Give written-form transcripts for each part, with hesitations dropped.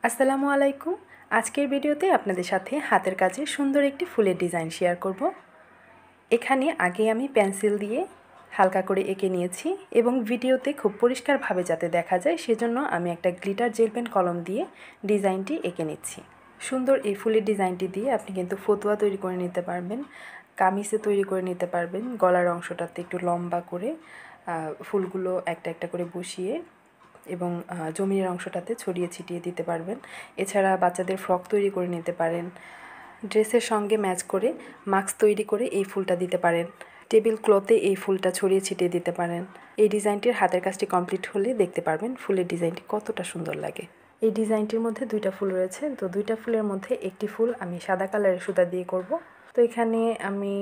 আসসালামু আলাইকুম। আজকের ভিডিওতে আপনাদের সাথে হাতের কাজে সুন্দর একটি ফুলের ডিজাইন শেয়ার করব। এখানে আগে আমি পেন্সিল দিয়ে হালকা করে এঁকে নিয়েছি এবং ভিডিওতে খুব পরিষ্কারভাবে যাতে দেখা যায় সেজন্য আমি একটা গ্লিটার জেল পেন কলম দিয়ে ডিজাইনটি এঁকে নিচ্ছি। সুন্দর এই ফুলের ডিজাইনটি দিয়ে আপনি কিন্তু ফতুয়া তৈরি করে নিতে পারবেন, কামিজে তৈরি করে নিতে পারবেন। গলার অংশটাতে একটু লম্বা করে ফুলগুলো একটা একটা করে বসিয়ে এবং জমিনের অংশটাতে ছড়িয়ে ছিটিয়ে দিতে পারবেন। এছাড়া বাচ্চাদের ফ্রক তৈরি করে নিতে পারেন। ড্রেসের সঙ্গে ম্যাচ করে মাস্ক তৈরি করে এই ফুলটা দিতে পারেন। টেবিল ক্লথে এই ফুলটা ছড়িয়ে ছিটিয়ে দিতে পারেন। এই ডিজাইনটির হাতের কাজটি কমপ্লিট হলে দেখতে পারবেন ফুলের ডিজাইনটি কতটা সুন্দর লাগে। এই ডিজাইনটির মধ্যে দুইটা ফুল রয়েছে, তো দুইটা ফুলের মধ্যে একটি ফুল আমি সাদা কালারের সুতা দিয়ে করব। তো এখানে আমি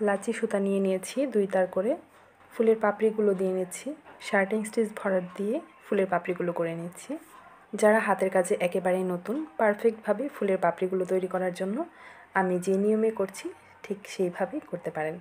লাচি সুতা নিয়ে নিয়েছি 2 তার করে। ফুলের পাপড়িগুলো দিয়ে নিচ্ছি, শার্টিং স্টিচ ভরাট দিয়ে ফুলের পাপড়িগুলো করে নিচ্ছি। যারা হাতের কাজে একেবারেই নতুন, পারফেক্টভাবে ফুলের পাপড়িগুলো তৈরি করার জন্য আমি যে নিয়মে করছি ঠিক সেইভাবেই করতে পারেন।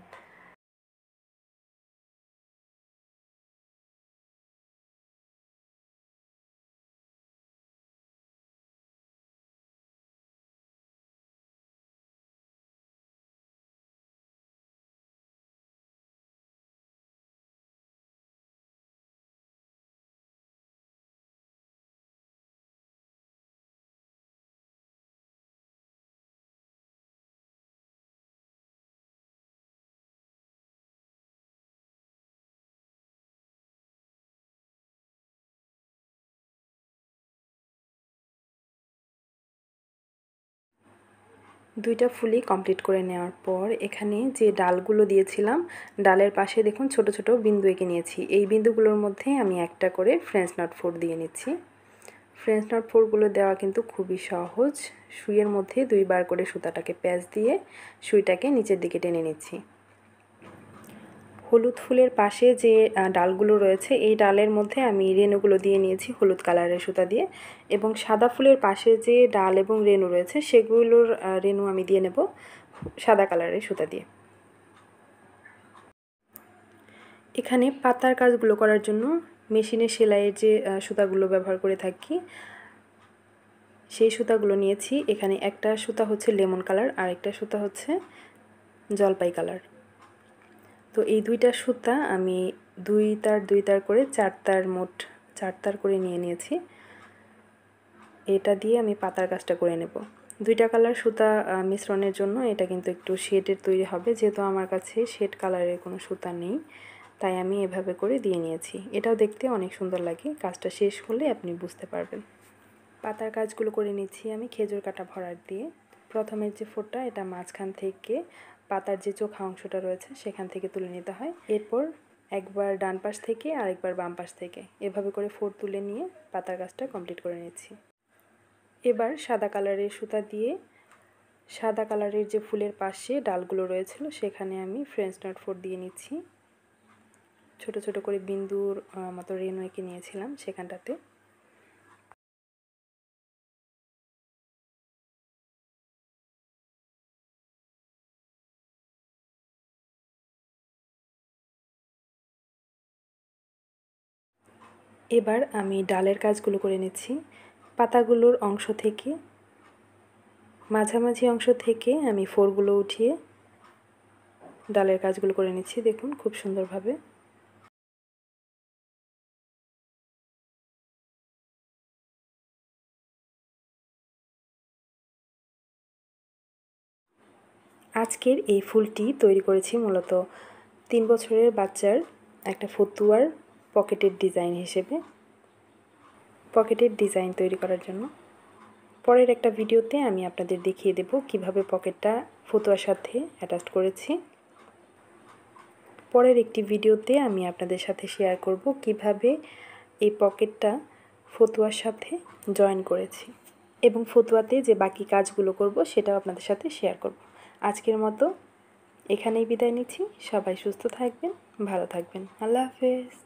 দুইটা ফুলই কমপ্লিট করে নেওয়ার পর এখানে যে ডালগুলো দিয়েছিলাম, ডালের পাশে দেখুন ছোট ছোট বিন্দু এঁকে নিয়েছি। এই বিন্দুগুলোর মধ্যে আমি একটা করে ফ্রেঞ্চ নট 4 দিয়ে নিচ্ছি। ফ্রেঞ্চ নট 4গুলো দেওয়া কিন্তু খুবই সহজ। সুইয়ের মধ্যে 2 বার করে সুতাটাকে প্যাঁচ দিয়ে সুইটাকে নিচের দিকে টেনে নিচ্ছি। হলুদ ফুলের পাশে যে ডালগুলো রয়েছে এই ডালের মধ্যে আমি রেণুগুলো দিয়ে নিয়েছি হলুদ কালারের সুতা দিয়ে, এবং সাদা ফুলের পাশে যে ডাল এবং রেণু রয়েছে সেগুলোর রেণু আমি দিয়ে নেব সাদা কালারের সুতা দিয়ে। এখানে পাতার কাজগুলো করার জন্য মেশিনে সেলাইয়ের যে সুতাগুলো ব্যবহার করে থাকি সেই সুতাগুলো নিয়েছি। এখানে একটা সুতা হচ্ছে লেমন কালার আর একটা সুতা হচ্ছে জলপাই কালার। তো এই দুইটা সুতা আমি 2 তার করে 4 তার, মোট 4 তার করে নিয়ে নিয়েছি। এটা দিয়ে আমি পাতার কাজটা করে নেব। 2টা কালার সুতা মিশ্রণের জন্য এটা কিন্তু একটু শেডের তৈরি হবে, যেহেতু আমার কাছে শেড কালারের কোনো সুতা নেই তাই আমি এভাবে করে দিয়ে নিয়েছি। এটাও দেখতে অনেক সুন্দর লাগে। কাজটা শেষ হলে আপনি বুঝতে পারবেন। পাতার কাজগুলো করে নিচ্ছি আমি খেজুর কাটা ভরাট দিয়ে। প্রথমের যে ফোঁটা এটা মাঝখান থেকে পাতার যে চোখা অংশটা রয়েছে সেখান থেকে তুলে নিতে হয়। এরপর একবার ডান পাশ থেকে আরেকবার বাম পাশ থেকে এভাবে করে ফোঁট তুলে নিয়ে পাতার কাজটা কমপ্লিট করে নিচ্ছি। এবার সাদা কালারের সুতা দিয়ে সাদা কালারের যে ফুলের পাশে ডালগুলো রয়েছিল সেখানে আমি ফ্রেঞ্চ নট 4 দিয়ে নিচ্ছি। ছোট ছোট করে বিন্দুর মতো রেণু এঁকে নিয়েছিলাম সেখানটাতে। এবার আমি ডালের কাজগুলো করে নিচ্ছি। পাতাগুলোর অংশ থেকে মাঝামাঝি অংশ থেকে আমি ফোরগুলো উঠিয়ে ডালের কাজগুলো করে নিচ্ছি। দেখুন খুব সুন্দরভাবে। আজকের এই ফুলটি তৈরি করেছি মূলত 3 বছরের বাচ্চার একটা ফতুয়ার পকেটের ডিজাইন হিসেবে, পকেটের ডিজাইন তৈরি করার জন্য। পরের একটা ভিডিওতে আমি আপনাদের দেখিয়ে দেব কিভাবে পকেটটা ফতুয়ার সাথে অ্যাটাচ করেছি। পরের একটি ভিডিওতে আমি আপনাদের সাথে শেয়ার করব কিভাবে এই পকেটটা ফতুয়ার সাথে জয়েন করেছি এবং ফতুয়াতে যে বাকি কাজগুলো করব সেটাও আপনাদের সাথে শেয়ার করব। আজকের মতো এখানেই বিদায় নিচ্ছি। সবাই সুস্থ থাকবেন, ভালো থাকবেন। আল্লাহ হাফেজ।